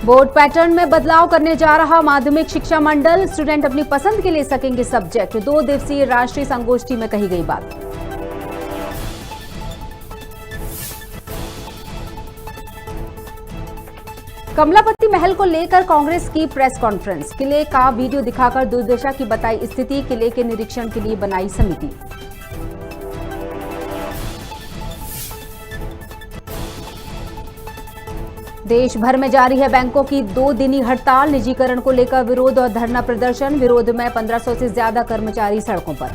Board pattern में बदलाव करने जा रहा माध्यमिक शिक्षा मंडल, स्टूडेंट अपनी पसंद के ले सकेंगे सब्जेक्ट। 2 दिवसीय राष्ट्रीय संगोष्ठी में कही गई बात। कमलापति महल को लेकर कांग्रेस की प्रेस कॉन्फ्रेंस, किले का वीडियो दिखाकर दुर्दशा की बताई स्थिति, किले के निरीक्षण के लिए बनाई समिति। देश भर में जारी है बैंकों की 2 दिनी हड़ताल, निजीकरण को लेकर विरोध और धरना प्रदर्शन, विरोध में 1500 से ज्यादा कर्मचारी सड़कों पर।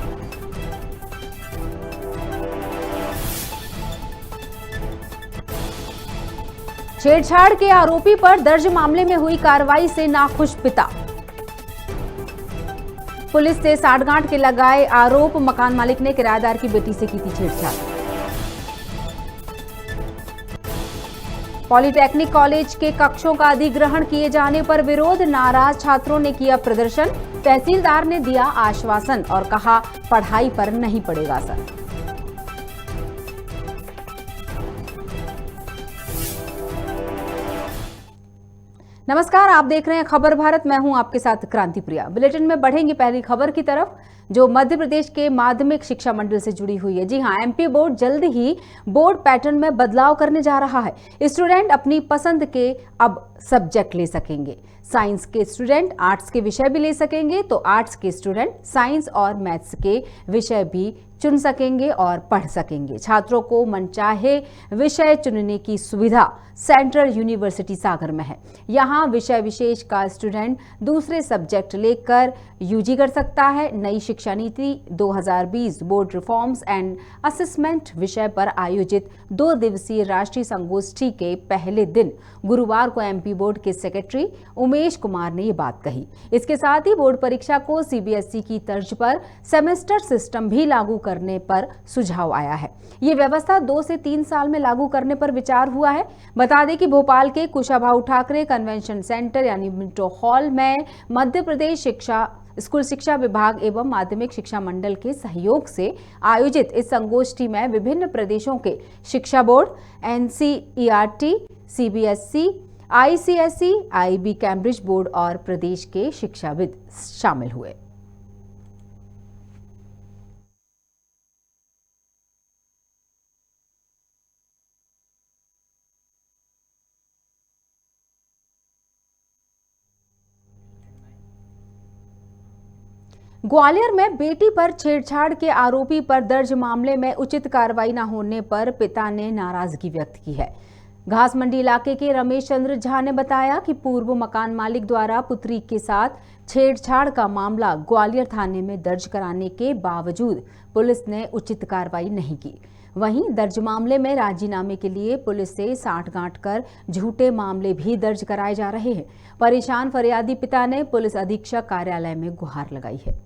छेड़छाड़ के आरोपी पर दर्ज मामले में हुई कार्रवाई से नाखुश पिता, पुलिस से साठगांठ के लगाए आरोप, मकान मालिक ने किराएदार की बेटी से की थी छेड़छाड़। पॉलिटेक्निक कॉलेज के कक्षों का अधिग्रहण किए जाने पर विरोध, नाराज छात्रों ने किया प्रदर्शन, तहसीलदार ने दिया आश्वासन और कहा पढ़ाई पर नहीं पड़ेगा असर। नमस्कार, आप देख रहे हैं खबर भारत। मैं हूं आपके साथ क्रांति प्रिया। बुलेटिन में बढ़ेंगे पहली खबर की तरफ, जो मध्य प्रदेश के माध्यमिक शिक्षा मंडल से जुड़ी हुई है। जी हां, एमपी बोर्ड जल्द ही बोर्ड पैटर्न में बदलाव करने जा रहा है। स्टूडेंट अपनी पसंद के अब सब्जेक्ट ले सकेंगे। साइंस के स्टूडेंट आर्ट्स के विषय भी ले सकेंगे, तो आर्ट्स के स्टूडेंट साइंस और मैथ्स के विषय भी चुन सकेंगे और पढ़ सकेंगे। छात्रों को मनचाहे विषय चुनने की सुविधा सेंट्रल यूनिवर्सिटी सागर में है। यहाँ विषय विशेष का स्टूडेंट दूसरे सब्जेक्ट लेकर यूजी कर सकता है। नई शिक्षा नीति 2020 बोर्ड रिफॉर्म्स एंड असेसमेंट विषय पर आयोजित 2 दिवसीय राष्ट्रीय संगोष्ठी के पहले दिन गुरुवार को एमपी बोर्ड के सेक्रेटरी उमेश कुमार ने ये बात कही। इसके साथ ही बोर्ड परीक्षा को सीबीएसई की तर्ज पर सेमेस्टर सिस्टम भी लागू करने पर सुझाव आया है। ये व्यवस्था 2 से 3 साल में लागू करने पर विचार हुआ है। बता दें कि भोपाल के कुशाभाऊ ठाकरे कन्वेंशन सेंटर यानी मिंटो हॉल में मध्य प्रदेश स्कूल शिक्षा विभाग एवं माध्यमिक शिक्षा मंडल के सहयोग से आयोजित इस संगोष्ठी में विभिन्न प्रदेशों के शिक्षा board, NCERT, CBSE, ICSE, IB Cambridge board और प्रदेश के शिक्षाविद शामिल हुए। ग्वालियर में बेटी पर छेड़छाड़ के आरोपी पर दर्ज मामले में उचित कार्रवाई न होने पर पिता ने नाराजगी व्यक्त की है। घास मंडी इलाके के रमेश चंद्र झा ने बताया कि पूर्व मकान मालिक द्वारा पुत्री के साथ छेड़छाड़ का मामला ग्वालियर थाने में दर्ज कराने के बावजूद पुलिस ने उचित कार्रवाई नहीं की। वहीं दर्ज मामले में राजीनामे के लिए पुलिस से साठगांठ कर झूठे मामले भी दर्ज कराए जा रहे हैं। परेशान फरियादी पिता ने पुलिस अधीक्षक कार्यालय में गुहार लगाई है।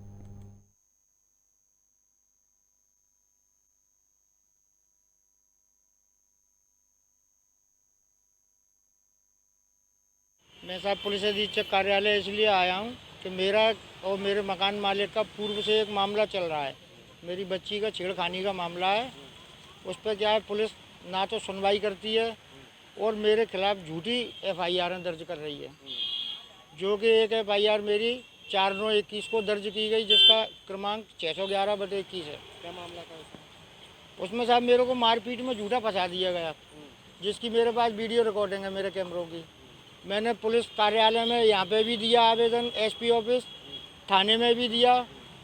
मैं साहब पुलिस अधीक्षक कार्यालय इसलिए आया हूँ कि मेरा और मेरे मकान मालिक का पूर्व से एक मामला चल रहा है। मेरी बच्ची का छेड़खानी का मामला है। उस पर क्या है, पुलिस ना तो सुनवाई करती है और मेरे खिलाफ झूठी एफआईआर दर्ज कर रही है, जो कि एक एफआईआर मेरी 4/9/21 को दर्ज की गई, जिसका क्रमांक 611/21 है। क्या मामला था उसमें? साहब मेरे को मारपीट में झूठा फंसा दिया गया, जिसकी मेरे पास वीडियो रिकॉर्डिंग है मेरे कैमरों की। मैंने पुलिस कार्यालय में यहाँ पे भी दिया आवेदन, एसपी ऑफिस, थाने में भी दिया,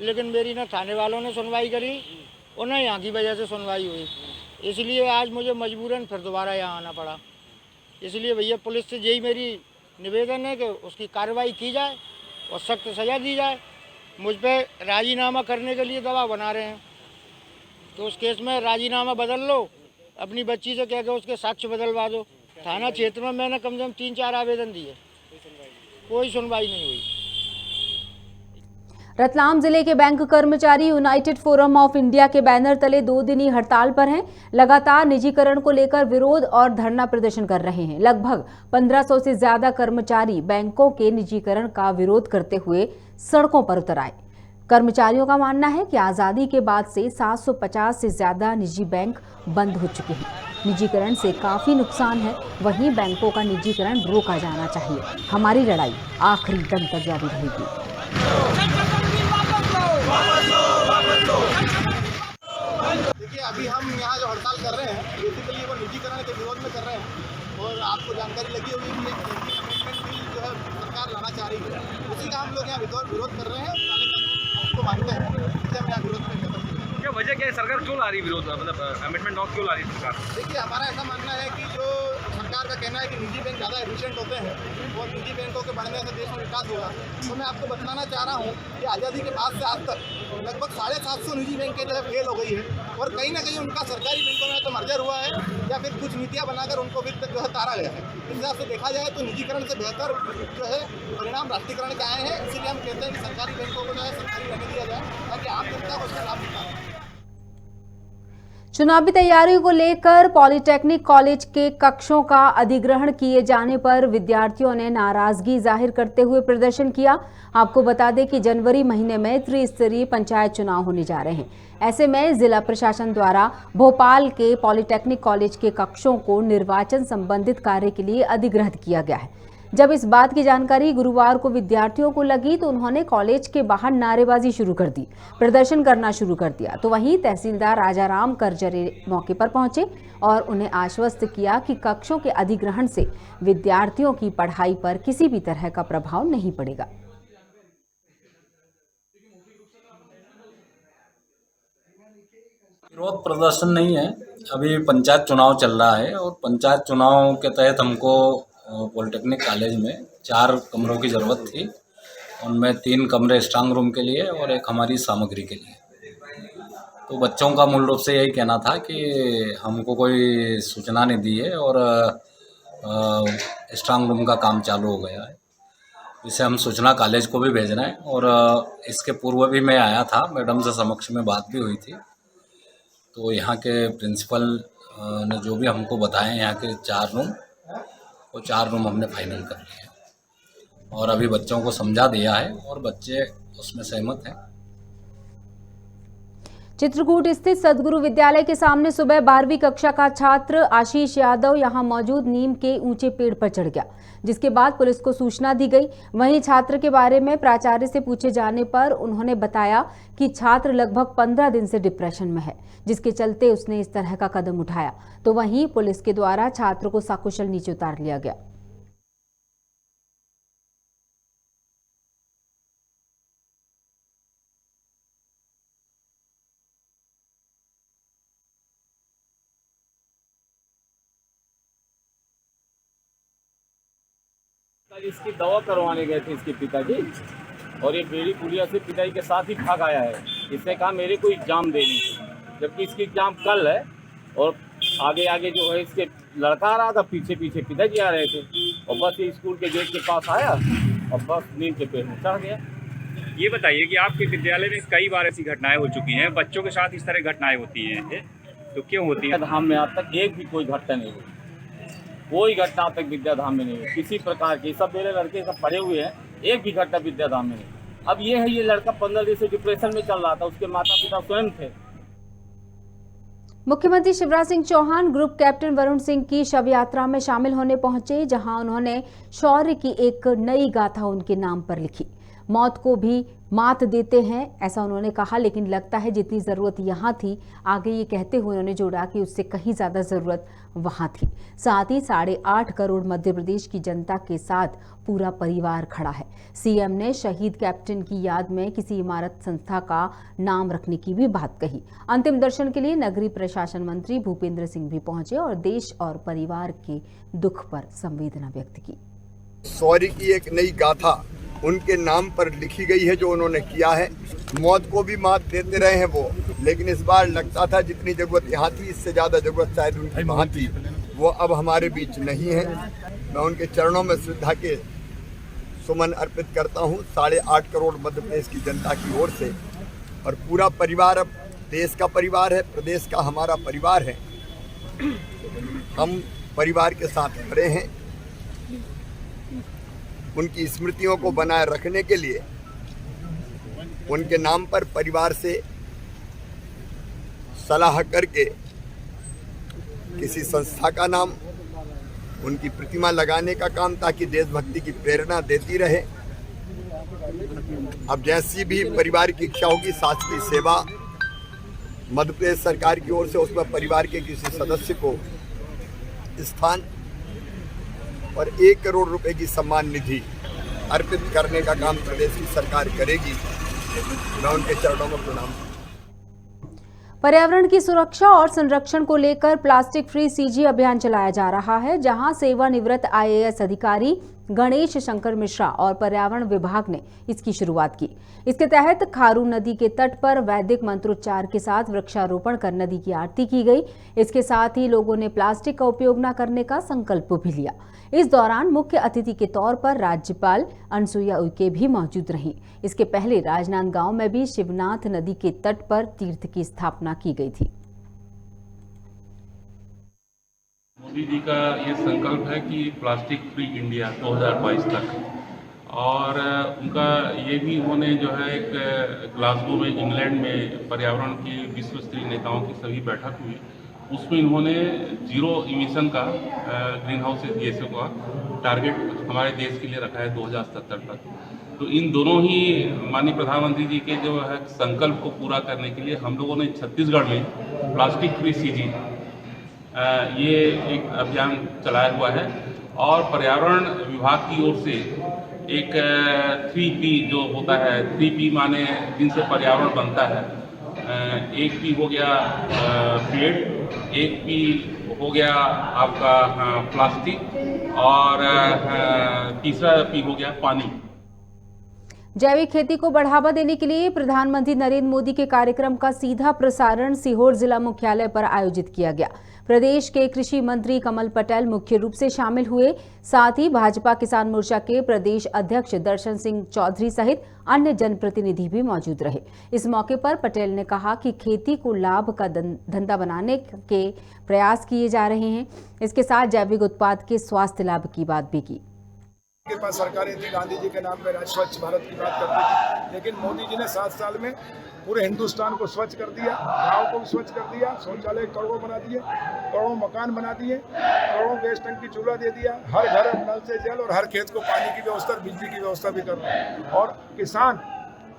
लेकिन मेरी ना थाने वालों ने सुनवाई करी और ना यहाँ की वजह से सुनवाई हुई। इसलिए आज मुझे मजबूरन फिर दोबारा यहाँ आना पड़ा। इसलिए भैया पुलिस से यही मेरी निवेदन है कि उसकी कार्रवाई की जाए और सख्त सज़ा दी जाए। मुझ पर राजीनामा करने के लिए दबाव बना रहे हैं, तो उस केस में राजीनामा बदल लो, अपनी बच्ची से कह के उसके साक्ष्य बदलवा दो। थाना क्षेत्र में मैंने कम से कम 3-4 आवेदन दिए, कोई सुनवाई नहीं हुई। रतलाम जिले के बैंक कर्मचारी यूनाइटेड फोरम ऑफ इंडिया के बैनर तले 2 दिनी हड़ताल पर हैं। लगातार निजीकरण को लेकर विरोध और धरना प्रदर्शन कर रहे हैं। लगभग 1500 से ज्यादा कर्मचारी बैंकों के निजीकरण का विरोध करते हुए सड़कों पर उतर आए। कर्मचारियों का मानना है कि आजादी के बाद से 750 से ज्यादा निजी बैंक बंद हो चुके हैं। निजीकरण से काफ़ी नुकसान है, वहीं बैंकों का निजीकरण रोका जाना चाहिए। हमारी लड़ाई आखिरी दम तक जारी रहेगी। देखिए, अभी हम यहाँ जो हड़ताल कर रहे हैं बेसिकली वो निजीकरण के विरोध में कर रहे हैं। और आपको जानकारी लगी होगी कि एक अमेंडमेंट बिल जो है सरकार लाना चाह रही है, उसी का हम लोग यहाँ विरोध कर रहे हैं। काले कानून को मानते हैं, इसलिए हम यहाँ विरोध में खत्म। क्या वजह क्या है, सरकार क्यों ला रही है विरोध, मतलब अमेंडमेंट लॉ क्यों ला रही है सरकार? देखिए, हमारा ऐसा मानना है कि जो सरकार का कहना है कि निजी बैंक ज़्यादा एफिशिएंट होते हैं और निजी बैंकों के बढ़ने से देश में विकास होगा, तो मैं आपको बताना चाह रहा हूँ कि आज़ादी के बाद से आज तक लगभग 750 निजी बैंकें जो है फेल हो गई है और कहीं ना कहीं उनका सरकारी बैंकों में तो मर्जर हुआ है या फिर कुछ नीतियाँ बनाकर उनको फिर जो है तारा गया है। इस हिसाब से देखा जाए तो निजीकरण से बेहतर जो है परिणाम राष्ट्रीयकरण के आए हैं। इसीलिए हम कहते हैं कि सरकारी बैंकों को जो है सरकारी रहने दिया जाए ताकि आम जनता को उसका लाभ मिलता है। चुनावी तैयारियों को लेकर पॉलिटेक्निक कॉलेज के कक्षों का अधिग्रहण किए जाने पर विद्यार्थियों ने नाराजगी जाहिर करते हुए प्रदर्शन किया। आपको बता दें कि जनवरी महीने में त्रिस्तरीय पंचायत चुनाव होने जा रहे हैं। ऐसे में जिला प्रशासन द्वारा भोपाल के पॉलिटेक्निक कॉलेज के कक्षों को निर्वाचन संबंधित कार्य के लिए अधिग्रहित किया गया है। जब इस बात की जानकारी गुरुवार को विद्यार्थियों को लगी तो उन्होंने कॉलेज के बाहर नारेबाजी शुरू कर दी, प्रदर्शन करना शुरू कर दिया। तो वहीं तहसीलदार राजाराम करजरे मौके पर पहुंचे और उन्हें आश्वस्त किया कि कक्षों के अधिग्रहण से विद्यार्थियों की पढ़ाई पर किसी भी तरह का प्रभाव नहीं पड़ेगा। विरोध प्रदर्शन नहीं है, अभी पंचायत चुनाव चल रहा है और पंचायत चुनाव के तहत हमको पॉलिटेक्निक कॉलेज में 4 कमरों की ज़रूरत थी। उनमें 3 कमरे स्ट्रांग रूम के लिए और एक हमारी सामग्री के लिए। तो बच्चों का मूल रूप से यही कहना था कि हमको कोई सूचना नहीं दी है और स्ट्रांग रूम का काम चालू हो गया है। इसे हम सूचना कॉलेज को भी भेज रहे हैं और इसके पूर्व भी मैं आया था, मैडम से समक्ष में बात भी हुई थी। तो यहाँ के प्रिंसिपल ने जो भी हमको बताए यहाँ के 4 रूम, वो 4 रूम हमने फाइनल कर लिए हैं और अभी बच्चों को समझा दिया है और बच्चे उसमें सहमत हैं। चित्रकूट स्थित सदगुरु विद्यालय के सामने सुबह 12वीं कक्षा का छात्र आशीष यादव यहां मौजूद नीम के ऊंचे पेड़ पर चढ़ गया, जिसके बाद पुलिस को सूचना दी गई। वहीं छात्र के बारे में प्राचार्य से पूछे जाने पर उन्होंने बताया कि छात्र लगभग 15 दिन से डिप्रेशन में है, जिसके चलते उसने इस तरह का कदम उठाया। तो वहीं पुलिस के द्वारा छात्र को सकुशल नीचे उतार लिया गया। इसकी दवा करवाने गए थे इसके पिताजी और ये बेड़ी पुलिया से पिताजी के साथ ही भाग आया है। इसने कहा मेरे को एग्जाम देनी है, जबकि इसकी एग्जाम कल है और आगे आगे जो है इसके लड़का आ रहा था, पीछे पीछे पिताजी आ रहे थे और बस ये स्कूल के गेट के पास आया और बस नीम के पेड़ में चढ़ गया। ये बताइए कि आपके विद्यालय में कई बार ऐसी घटनाएं हो चुकी हैं, बच्चों के साथ इस तरह घटनाएं होती हैं, तो क्यों होती हैं? धाम में आज तक एक भी कोई घटना नहीं हुई, कोई घटना तक विद्याधाम में नहीं हुई किसी प्रकार की। सब मेरे लड़के सब पढ़े हुए हैं, एक भी घटना विद्याधाम में नहीं। अब ये है, ये लड़का 15 दिन से डिप्रेशन में चल रहा था, उसके माता पिता स्वयं थे। मुख्यमंत्री शिवराज सिंह चौहान ग्रुप कैप्टन वरुण सिंह की शव यात्रा में शामिल होने पहुंचे, जहां उन्होंने शौर्य की एक नई गाथा उनके नाम पर लिखी। मौत को भी मात देते हैं, ऐसा उन्होंने कहा, लेकिन लगता है जितनी ज़रूरत यहाँ थी, आगे ये कहते हुए उन्होंने जोड़ा कि उससे कहीं ज़्यादा ज़रूरत वहाँ थी। साथ ही 8.5 करोड़ मध्य प्रदेश की जनता के साथ पूरा परिवार खड़ा है। सीएम ने शहीद कैप्टन की याद में किसी इमारत संस्था का नाम रखने की भी बात कही। अंतिम दर्शन के लिए नगरीय प्रशासन मंत्री भूपेंद्र सिंह भी पहुंचे और देश और परिवार के दुख पर संवेदना व्यक्त की। शौर्य की एक नई गाथा उनके नाम पर लिखी गई है जो उन्होंने किया है। मौत को भी मात देते रहे हैं वो, लेकिन इस बार लगता था जितनी जरूरत यहाँ थी इससे ज़्यादा जरूरत शायद उनकी वहाँ थी, वो अब हमारे बीच नहीं है। मैं उनके चरणों में श्रद्धा के सुमन अर्पित करता हूँ 8.5 करोड़ मध्य प्रदेश की जनता की ओर से। और पूरा परिवार अब देश का परिवार है, प्रदेश का हमारा परिवार है। हम परिवार के साथ खड़े हैं। उनकी स्मृतियों को बनाए रखने के लिए उनके नाम पर परिवार से सलाह करके किसी संस्था का नाम, उनकी प्रतिमा लगाने का काम, ताकि देशभक्ति की प्रेरणा देती रहे। अब जैसी भी परिवार की इच्छा होगी, शासकीय सेवा मध्य प्रदेश सरकार की ओर से उसमें परिवार के किसी सदस्य को स्थान और 1 करोड़ रुपए की सम्मान निधि अर्पित करने का काम प्रदेश की सरकार करेगी। मैं उनके चरणों में प्रणाम। पर्यावरण की सुरक्षा और संरक्षण को लेकर प्लास्टिक फ्री सीजी अभियान चलाया जा रहा है, जहां सेवानिवृत्त आईएएस अधिकारी गणेश शंकर मिश्रा और पर्यावरण विभाग ने इसकी शुरुआत की। इसके तहत खारू नदी के तट पर वैदिक मंत्रोच्चार के साथ वृक्षारोपण कर नदी की आरती की गई। इसके साथ ही लोगों ने प्लास्टिक का उपयोग न करने का संकल्प भी लिया। इस दौरान मुख्य अतिथि के तौर पर राज्यपाल अनुसुईया उइके भी मौजूद रहीं। इसके पहले राजनांदगांव में भी शिवनाथ नदी के तट पर तीर्थ की स्थापना की गई थी। मोदी जी का ये संकल्प है कि प्लास्टिक फ्री इंडिया 2022 तक, और उनका ये भी उन्होंने जो है एक ग्लासगो में इंग्लैंड में पर्यावरण की विश्व स्तरीय नेताओं की सभी बैठक हुई, उसमें इन्होंने जीरो इमिशन का ग्रीन हाउस गैसों का टारगेट हमारे देश के लिए रखा है 2070 तक। तो इन दोनों ही माननीय प्रधानमंत्री जी के जो है संकल्प को पूरा करने के लिए हम लोगों ने छत्तीसगढ़ में प्लास्टिक फ्री सीजी ये एक अभियान चलाया हुआ है, और पर्यावरण विभाग की ओर से एक 3P जो होता है, 3P माने जिनसे पर्यावरण बनता है। एक P हो गया पेड़, एक P हो गया आपका प्लास्टिक, और तीसरा P हो गया पानी। जैविक खेती को बढ़ावा देने के लिए प्रधानमंत्री नरेंद्र मोदी के कार्यक्रम का सीधा प्रसारण सीहोर जिला मुख्यालय पर आयोजित किया गया। प्रदेश के कृषि मंत्री कमल पटेल मुख्य रूप से शामिल हुए। साथ ही भाजपा किसान मोर्चा के प्रदेश अध्यक्ष दर्शन सिंह चौधरी सहित अन्य जनप्रतिनिधि भी मौजूद रहे। इस मौके पर पटेल ने कहा कि खेती को लाभ का धंधा बनाने के प्रयास किए जा रहे हैं। इसके साथ जैविक उत्पाद के स्वास्थ्य लाभ की बात भी की। के पास सरकारें थी, गांधी जी के नाम पर स्वच्छ भारत की बात करती थी, लेकिन मोदी जी ने 7 साल में पूरे हिंदुस्तान को स्वच्छ कर दिया, गाँव को भी स्वच्छ कर दिया, शौचालय करोड़ों बना दिए, करोड़ों मकान बना दिए, करोड़ों गैस टंकी चूल्हा दे दिया, हर घर नल से जल और हर खेत को पानी की व्यवस्था, बिजली की व्यवस्था भी कर रहे हैं। और किसान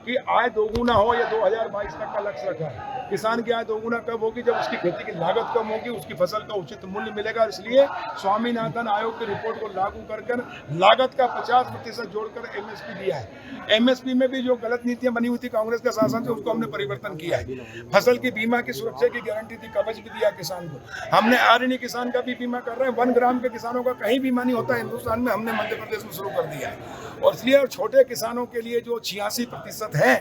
की आय दोगुना हो, या 2022 तक का लक्ष्य रखा है। किसान की आय दोगुना कब होगी? जब उसकी खेती की लागत कम होगी, उसकी फसल का उचित मूल्य मिलेगा। इसलिए स्वामीनाथन आयोग की रिपोर्ट को लागू कर लागत का 50% जोड़कर MSP दिया है। MSP में भी जो गलत नीतियां बनी हुई थी कांग्रेस के शासन से, उसको हमने परिवर्तन किया है। फसल की बीमा की सुरक्षा की गारंटी थी, कवच भी दिया किसान को। हमने आर्यनी किसान का भी बीमा कर रहे हैं। 1 ग्राम के किसानों का कहीं बीमा नहीं होता हिंदुस्तान में, हमने मध्य प्रदेश में शुरू कर दिया है। और इसलिए छोटे किसानों के लिए जो 86% है,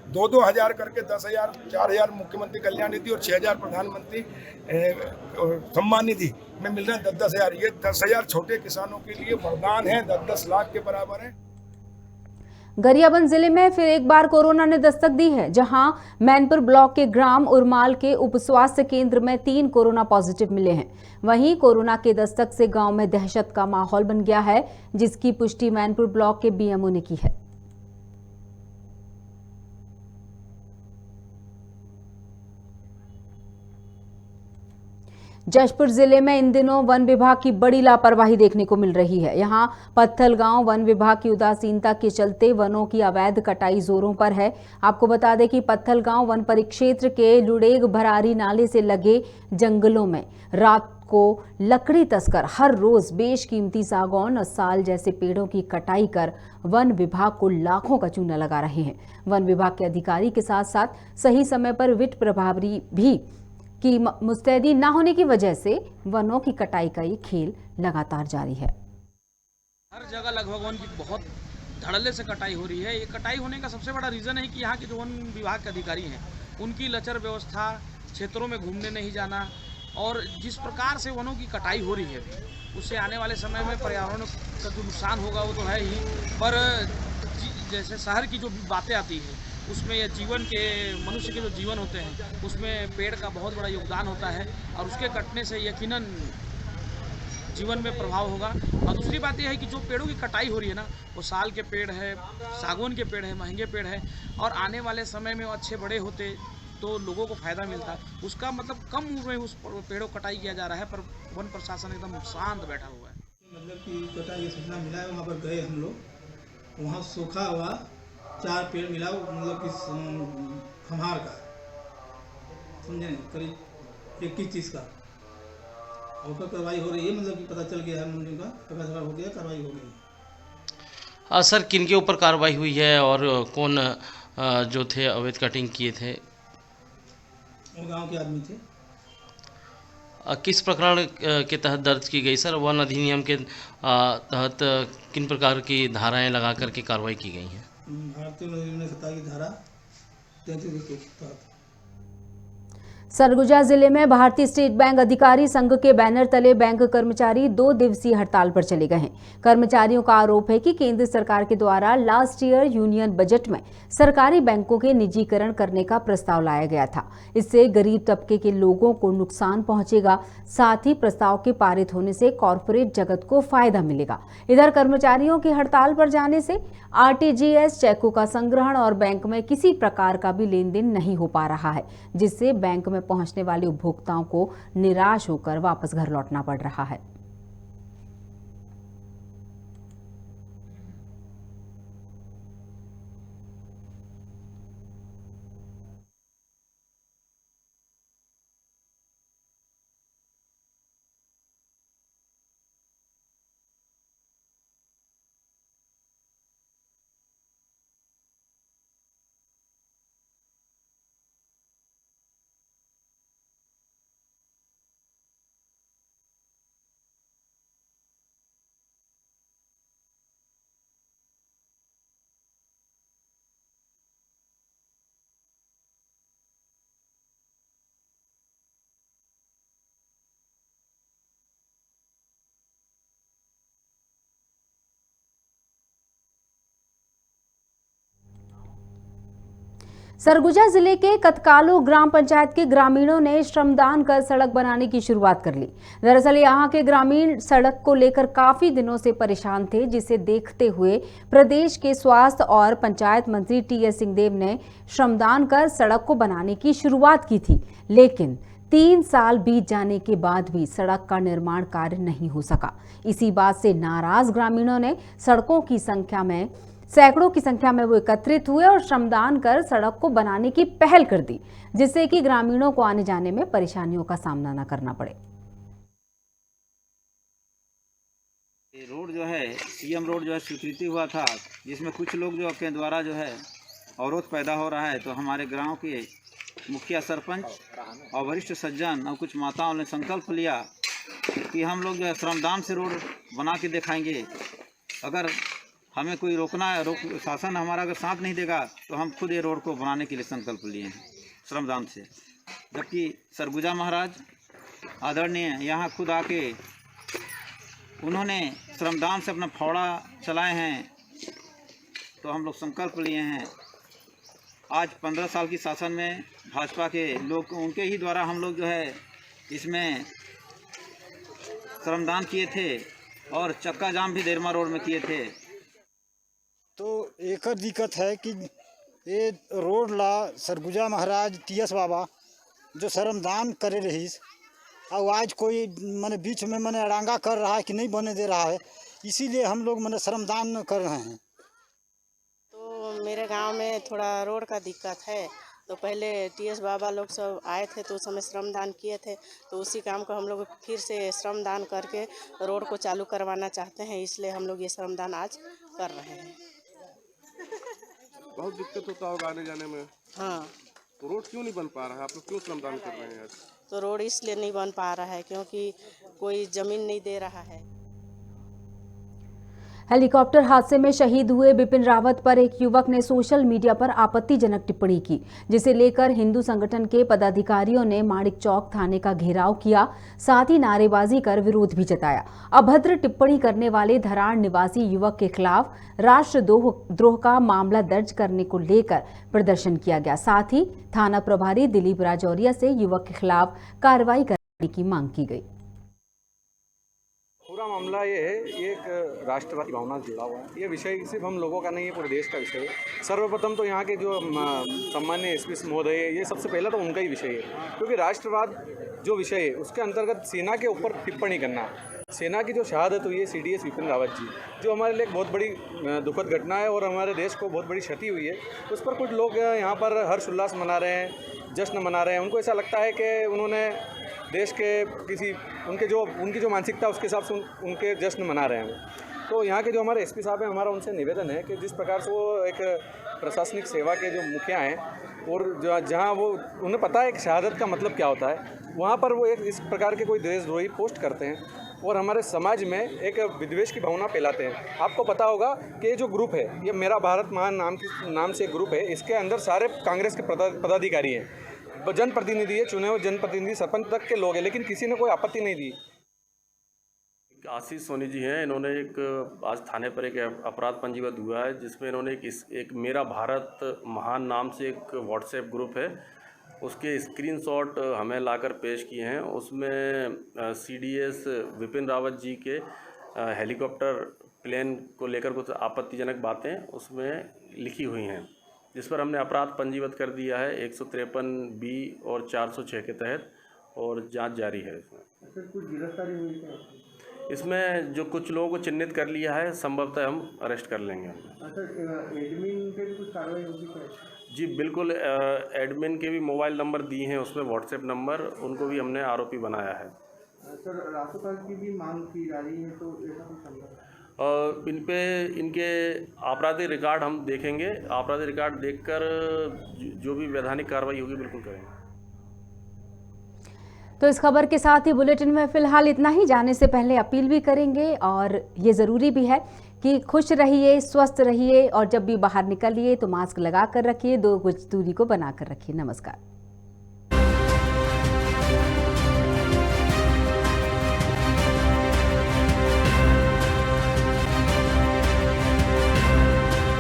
2-2 हज़ार करके 10,000, 4,000 मुख्यमंत्री कल्याण निधि और 6,000 प्रधानमंत्री सम्मान निधि में मिल रहे हैं 10-10 हज़ार। ये 10,000 छोटे किसानों के लिए वरदान है, 10-10 लाख के बराबर है। गरियाबंद जिले में फिर एक बार कोरोना ने दस्तक दी है, जहां मैनपुर ब्लॉक के ग्राम उरमाल के उप स्वास्थ्य केंद्र में 3 कोरोना पॉजिटिव मिले हैं। वहीं कोरोना के दस्तक से गांव में दहशत का माहौल बन गया है, जिसकी पुष्टि मैनपुर ब्लॉक के BMO ने की है। जशपुर जिले में इन दिनों वन विभाग की बड़ी लापरवाही देखने को मिल रही है। यहां पत्थल गांव वन विभाग की उदासीनता के चलते वनों की अवैध कटाई जोरों पर है। आपको बता दें कि पत्थल गांव वन परिक्षेत्र के लुड़ेग भरारी नाले से लगे जंगलों में रात को लकड़ी तस्कर हर रोज बेशकीमती सागौन और साल जैसे पेड़ों की कटाई कर वन विभाग को लाखों का चूना लगा रहे हैं। वन विभाग के अधिकारी के साथ साथ सही समय पर विट प्रभारी भी की मुस्तैदी न होने की वजह से वनों की कटाई का ये खेल लगातार जारी है। हर जगह लगभग वन की बहुत धड़ल्ले से कटाई हो रही है। ये कटाई होने का सबसे बड़ा रीज़न है कि यहाँ के जो वन विभाग के अधिकारी हैं, उनकी लचर व्यवस्था, क्षेत्रों में घूमने नहीं जाना, और जिस प्रकार से वनों की कटाई हो रही है, उससे आने वाले समय में पर्यावरण का जो नुकसान होगा वो तो है ही, पर जैसे शहर की जो बातें आती हैं उसमें यह जीवन के, मनुष्य के जो जीवन होते हैं उसमें पेड़ का बहुत बड़ा योगदान होता है, और उसके कटने से यकीनन जीवन में प्रभाव होगा। और दूसरी बात यह है कि जो पेड़ों की कटाई हो रही है ना, वो साल के पेड़ है, सागौन के पेड़ है, महंगे पेड़ है, और आने वाले समय में वो अच्छे बड़े होते तो लोगों को फायदा मिलता। उसका मतलब कम उम्र में उस पेड़ों को कटाई किया जा रहा है, पर वन प्रशासन एकदम शांत बैठा हुआ है। मतलब कि कटाई की सूचना मिला है, वहाँ पर गए हम लोग, वहाँ सूखा हुआ 4 पेड़ मिला, मतलब कि खम्हार का, समझे, करीब 21-30 का। और उसका कार्रवाई हो रही है, मतलब कि पता चल गया है, मुझे का पकड़ा हो गया, कार्रवाई हो गई। सर किन के ऊपर कार्रवाई हुई है और कौन जो थे अवैध कटिंग किए थे? वो गांव के आदमी थे। किस प्रकरण के तहत दर्ज की गई सर? वन अधिनियम के तहत किन प्रकार की धाराएं लगा करके कार्रवाई की गई हैं? भारतीय वन सत्ता की धारा 33 के तहत। सरगुजा जिले में भारतीय स्टेट बैंक अधिकारी संघ के बैनर तले बैंक कर्मचारी 2 दिवसीय हड़ताल पर चले गए हैं। कर्मचारियों का आरोप है कि केंद्र सरकार के द्वारा लास्ट ईयर यूनियन बजट में सरकारी बैंकों के निजीकरण करने का प्रस्ताव लाया गया था। इससे गरीब तबके के लोगों को नुकसान पहुंचेगा, साथ ही प्रस्ताव के पारित होने से कॉरपोरेट जगत को फायदा मिलेगा। इधर कर्मचारियों की हड़ताल पर जाने से आरटीजीएस चेकों का संग्रहण और बैंक में किसी प्रकार का भी लेन देन नहीं हो पा रहा है, जिससे बैंक में पहुंचने वाले उपभोक्ताओं को निराश होकर वापस घर लौटना पड़ रहा है। सरगुजा जिले के कतकालो ग्राम पंचायत के ग्रामीणों ने श्रमदान कर सड़क बनाने की शुरुआत कर ली। दरअसल यहां के ग्रामीण सड़क को लेकर काफी दिनों से परेशान थे, जिसे देखते हुए प्रदेश के स्वास्थ्य और पंचायत मंत्री टीएस सिंहदेव ने श्रमदान कर सड़क को बनाने की शुरुआत की थी। लेकिन 3 साल बीत जाने के बाद भी सड़क का निर्माण कार्य नहीं हो सका। इसी बात से नाराज ग्रामीणों ने सैकड़ों की संख्या में वो एकत्रित हुए और श्रमदान कर सड़क को बनाने की पहल कर दी, जिससे कि ग्रामीणों को आने जाने में परेशानियों का सामना न करना पड़े। रोड जो है सीएम रोड जो है स्वीकृति हुआ था, जिसमें कुछ लोग जो अपने द्वारा जो है अवरोध पैदा हो रहा है, तो हमारे गांव के मुखिया सरपंच और वरिष्ठ सज्जन और कुछ माताओं ने संकल्प लिया कि हम लोग जो है श्रमदान से रोड बना के दिखाएंगे। अगर हमें कोई शासन हमारा अगर साथ नहीं देगा तो हम खुद ये रोड को बनाने के लिए संकल्प लिए हैं श्रमदान से। जबकि सरगुजा महाराज आदरणीय यहाँ खुद आके उन्होंने श्रमदान से अपना फावड़ा चलाए हैं, तो हम लोग संकल्प लिए हैं। आज 15 साल की शासन में भाजपा के लोग, उनके ही द्वारा हम लोग जो है इसमें श्रमदान किए थे और चक्का जाम भी देरमा रोड में किए थे। तो एक दिक्कत है कि ये रोड ला सरगुजा महाराज टीएस बाबा जो श्रमदान करे रहीस, और आज कोई मैंने बीच में मैंने अड़ांगा कर रहा है कि नहीं बने दे रहा है, इसीलिए हम लोग मैंने श्रमदान कर रहे हैं। तो मेरे गांव में थोड़ा रोड का दिक्कत है, तो पहले टीएस बाबा लोग सब आए थे तो उस समय श्रमदान किए थे, तो उसी काम को हम लोग फिर से श्रमदान करके रोड को चालू करवाना चाहते हैं, इसलिए हम लोग ये श्रमदान आज कर रहे हैं। बहुत दिक्कत होता होगा आने जाने में। हाँ, तो रोड क्यों नहीं बन पा रहा है? आप लोग क्यों श्रमदान कर रहे हैं आज? तो रोड इसलिए नहीं बन पा रहा है क्योंकि कोई जमीन नहीं दे रहा है। हेलीकॉप्टर हादसे में शहीद हुए बिपिन रावत पर एक युवक ने सोशल मीडिया पर आपत्तिजनक टिप्पणी की, जिसे लेकर हिंदू संगठन के पदाधिकारियों ने माणिक चौक थाने का घेराव किया, साथ ही नारेबाजी कर विरोध भी जताया। अभद्र टिप्पणी करने वाले धराड़ निवासी युवक के खिलाफ राष्ट्रद्रोह का मामला दर्ज करने को लेकर प्रदर्शन किया गया। साथ ही थाना प्रभारी दिलीप राजौरिया से युवक के खिलाफ कार्रवाई करने की मांग की गई। पूरा मामला ये है, ये एक राष्ट्रवादी भावना से जुड़ा हुआ है। ये विषय सिर्फ हम लोगों का नहीं है, पूरे देश का विषय है। सर्वप्रथम तो यहाँ के जो सम्मान्य एसपी महोदय है, ये सबसे पहला तो उनका ही विषय है, क्योंकि राष्ट्रवाद जो विषय है उसके अंतर्गत सेना के ऊपर टिप्पणी करना, सेना की जो शहादत हुई है CDS विपिन रावत जी, जो हमारे लिए एक बहुत बड़ी दुखद घटना है और हमारे देश को बहुत बड़ी क्षति हुई है, उस पर कुछ लोग यहाँ पर हर्ष उल्लास मना रहे हैं, जश्न मना रहे हैं। उनको ऐसा लगता है कि उन्होंने देश के किसी उनकी जो मानसिकता उसके हिसाब से उनके जश्न मना रहे हैं। तो यहाँ के जो हमारे एसपी साहब हैं, हमारा उनसे निवेदन है कि जिस प्रकार से वो एक प्रशासनिक सेवा के जो मुखिया हैं और जहाँ वो उन्हें पता है कि शहादत का मतलब क्या होता है, वहाँ पर वो एक इस प्रकार के कोई देशद्रोही पोस्ट करते हैं और हमारे समाज में एक विद्वेष की भावना फैलाते हैं। आपको पता होगा कि ये जो ग्रुप है, ये मेरा भारत महान नाम से एक ग्रुप है, इसके अंदर सारे कांग्रेस के पदाधिकारी हैं, जनप्रतिनिधि है, चुने हुए जनप्रतिनिधि, सरपंच तक के लोग हैं, लेकिन किसी ने कोई आपत्ति नहीं दी। आशीष सोनी जी हैं, इन्होंने एक आज थाने पर एक अपराध पंजीबद्ध हुआ है, जिसमें इन्होंने एक मेरा भारत महान नाम से एक व्हाट्सएप ग्रुप है, उसके स्क्रीनशॉट हमें लाकर पेश किए हैं। उसमें CDS विपिन रावत जी के हेलीकॉप्टर प्लेन को लेकर कुछ आपत्तिजनक बातें उसमें लिखी हुई हैं, जिस पर हमने अपराध पंजीबद्ध कर दिया है 153B और 406 के तहत, और जांच जारी है। इसमें कुछ गिरफ्तारी हुई है? इसमें जो कुछ लोगों को चिन्हित कर लिया है, संभवतः हम अरेस्ट कर लेंगे। एडमिन पे भी कुछ कार्रवाई होगी क्या? जी बिल्कुल, एडमिन के भी मोबाइल नंबर दिए हैं, उसमें व्हाट्सएप नंबर, उनको भी हमने आरोपी बनाया है। सर, राष्ट्रपाल की भी मांग की जा रही है, तो ऐसा कुछ संभव? इन पे इनके आपराधिक रिकॉर्ड हम देखेंगे, आपराधिक रिकॉर्ड देखकर जो भी वैधानिक कार्रवाई होगी बिल्कुल करेंगे। तो इस खबर के साथ ही बुलेटिन में फिलहाल इतना ही। जाने से पहले अपील भी करेंगे और ये ज़रूरी भी है कि खुश रहिए, स्वस्थ रहिए और जब भी बाहर निकलिए तो मास्क लगा कर रखिए, 2 गज दूरी को बना कर रखिए। नमस्कार।